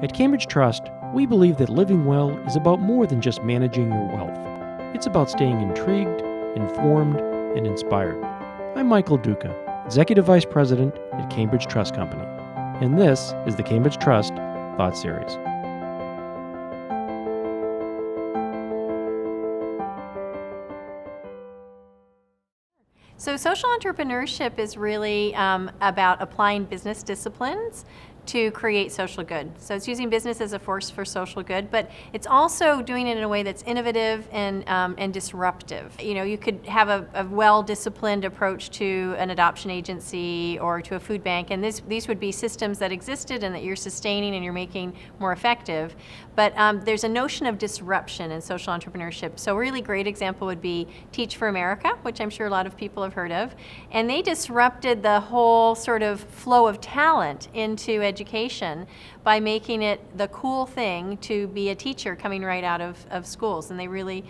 At Cambridge Trust, we believe that living well is about more than just managing your wealth. It's about staying intrigued, informed, and inspired. I'm Michael Duca, Executive Vice President at Cambridge Trust Company, and this is the Cambridge Trust Thought Series. So social entrepreneurship is really about applying business disciplines to create social good. So it's using business as a force for social good, but it's also doing it in a way that's innovative and disruptive. You know, you could have a well-disciplined approach to an adoption agency or to a food bank, and these would be systems that existed and that you're sustaining and you're making more effective. But there's a notion of disruption in social entrepreneurship. So a really great example would be Teach for America, which I'm sure a lot of people have heard of. And they disrupted the whole sort of flow of talent into education by making it the cool thing to be a teacher coming right out of schools. And they really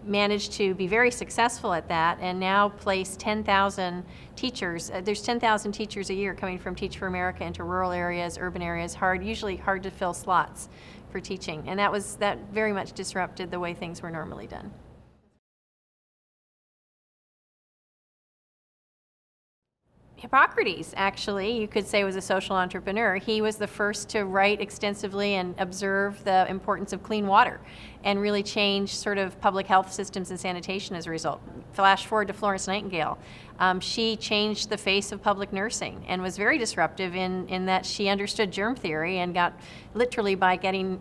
managed to be very successful at that and now place 10,000 teachers. There's 10,000 teachers a year coming from Teach for America into rural areas, urban areas, usually hard to fill slots for teaching. And that very much disrupted the way things were normally done. Hippocrates, actually, you could say, was a social entrepreneur. He was the first to write extensively and observe the importance of clean water and really change sort of public health systems and sanitation as a result. Flash forward to Florence Nightingale. She changed the face of public nursing and was very disruptive in that she understood germ theory and got, literally by getting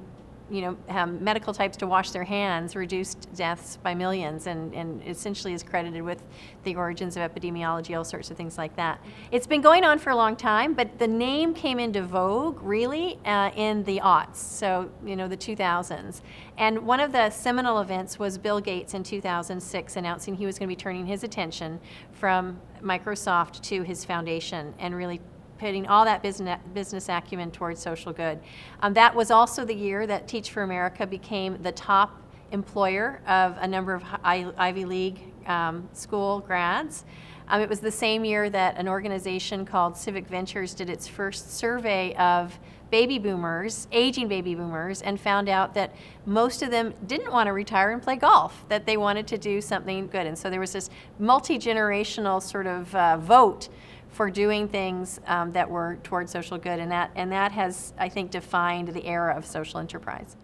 medical types to wash their hands, reduced deaths by millions, and essentially is credited with the origins of epidemiology, all sorts of things like that. It's been going on for a long time, but the name came into vogue really in the aughts, so the 2000s. And one of the seminal events was Bill Gates in 2006 announcing he was going to be turning his attention from Microsoft to his foundation and really putting all that business acumen towards social good. That was also the year that Teach for America became the top employer of a number of Ivy League school grads. It was the same year that an organization called Civic Ventures did its first survey of aging baby boomers, and found out that most of them didn't want to retire and play golf, that they wanted to do something good. And so there was this multi-generational sort of vote for doing things that were towards social good, and that has, I think, defined the era of social enterprise.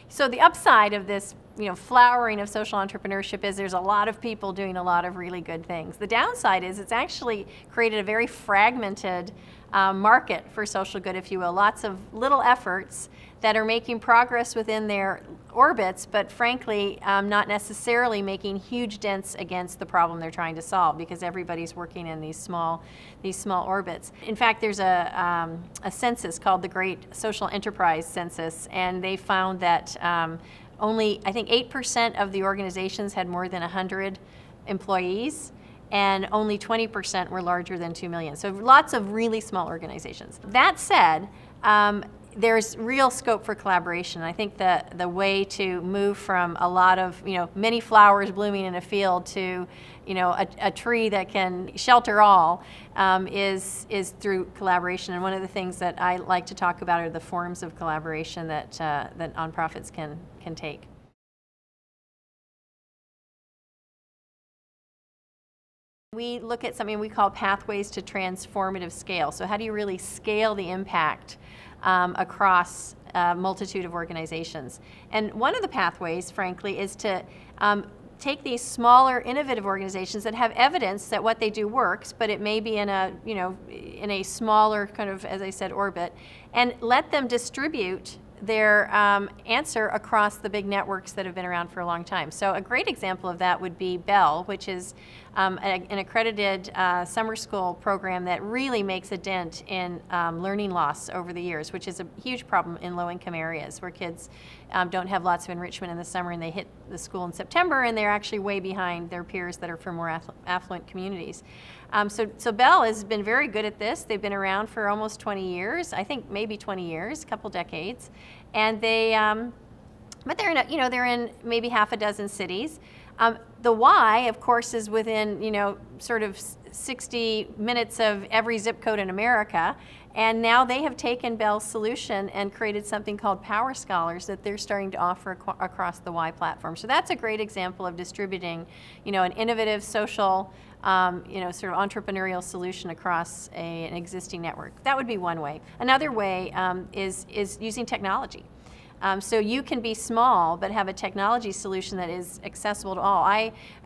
So the upside of this, flowering of social entrepreneurship is there's a lot of people doing a lot of really good things. The downside is it's actually created a very fragmented market for social good, if you will. Lots of little efforts that are making progress within their orbits, but frankly, not necessarily making huge dents against the problem they're trying to solve, because everybody's working in these small orbits. In fact, there's a census called the Great Social Enterprise Census, and they found that only, I think, 8% of the organizations had more than 100 employees, and only 20% were larger than 2 million. So lots of really small organizations. That said, there's real scope for collaboration. I think the way to move from a lot of, many flowers blooming in a field to, a tree that can shelter all is through collaboration. And one of the things that I like to talk about are the forms of collaboration that nonprofits can take. We look at something we call pathways to transformative scale. So how do you really scale the impact across a multitude of organizations? And one of the pathways, frankly, is to take these smaller, innovative organizations that have evidence that what they do works, but it may be in a smaller kind of, as I said, orbit, and let them distribute their answer across the big networks that have been around for a long time. So a great example of that would be Bell, which is an accredited summer school program that really makes a dent in learning loss over the years, which is a huge problem in low-income areas where kids don't have lots of enrichment in the summer and they hit the school in September and they're actually way behind their peers that are from more affluent communities. So Bell has been very good at this. They've been around for almost 20 years, I think maybe 20 years, a couple decades, and but they're in maybe half a dozen cities. The why, of course, is within sort of 60 minutes of every zip code in America. And now they have taken Bell's solution and created something called Power Scholars that they're starting to offer across the Y platform. So that's a great example of distributing, an innovative social, sort of entrepreneurial solution across an existing network. That would be one way. Another way is using technology. So you can be small, but have a technology solution that is accessible to all.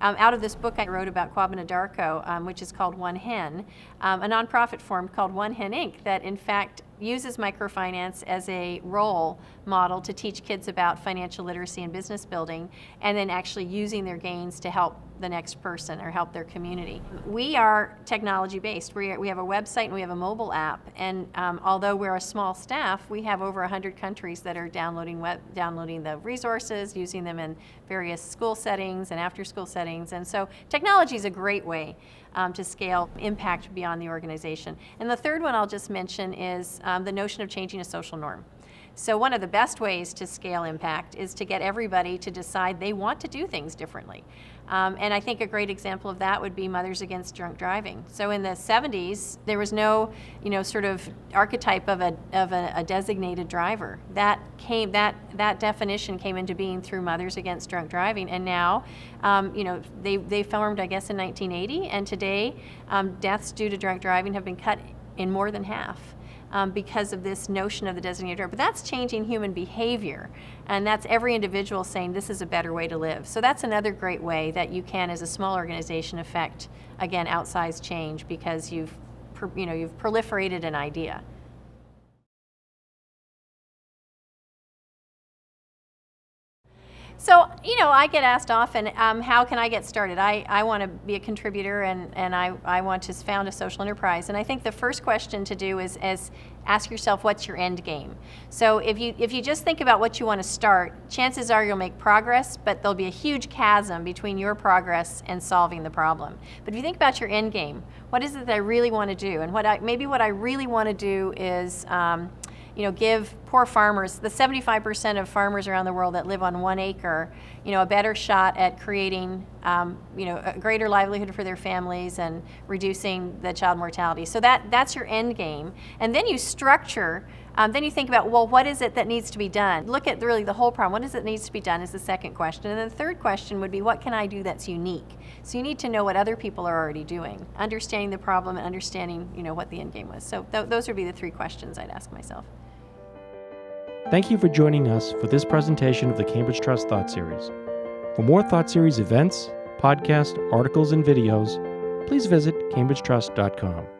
Out of this book I wrote about Kwabena Darko, which is called One Hen, a nonprofit formed called One Hen Inc. that in fact uses microfinance as a role model to teach kids about financial literacy and business building, and then actually using their gains to help the next person or help their community. We are technology based. We have a website and we have a mobile app, and although we're a small staff, we have over 100 countries that are downloading the resources, using them in various school settings and after school settings. And so technology is a great way to scale impact beyond the organization. And the third one I'll just mention is the notion of changing a social norm. So one of the best ways to scale impact is to get everybody to decide they want to do things differently. And I think a great example of that would be Mothers Against Drunk Driving. So in the 70s, there was no, sort of archetype of a designated driver. That definition came into being through Mothers Against Drunk Driving, and now, they formed, I guess, in 1980, and today, deaths due to drunk driving have been cut in more than half. Because of this notion of the designated driver. But that's changing human behavior, and that's every individual saying this is a better way to live. So that's another great way that you can, as a small organization, affect, again, outsized change because you've proliferated an idea. So, I get asked often, how can I get started? I want to be a contributor and I want to found a social enterprise. And I think the first question to do is ask yourself, what's your end game? So if you just think about what you want to start, chances are you'll make progress, but there'll be a huge chasm between your progress and solving the problem. But if you think about your end game, what is it that I really want to do? And what I really want to do is give poor farmers, the 75% of farmers around the world that live on 1 acre, a better shot at creating, a greater livelihood for their families and reducing the child mortality. So that's your end game. And then you structure, then you think about, well, what is it that needs to be done? Look at really the whole problem. What is it that needs to be done is the second question. And then the third question would be, what can I do that's unique? So you need to know what other people are already doing, understanding the problem and understanding, what the end game was. So those would be the three questions I'd ask myself. Thank you for joining us for this presentation of the Cambridge Trust Thought Series. For more Thought Series events, podcasts, articles, and videos, please visit cambridgetrust.com.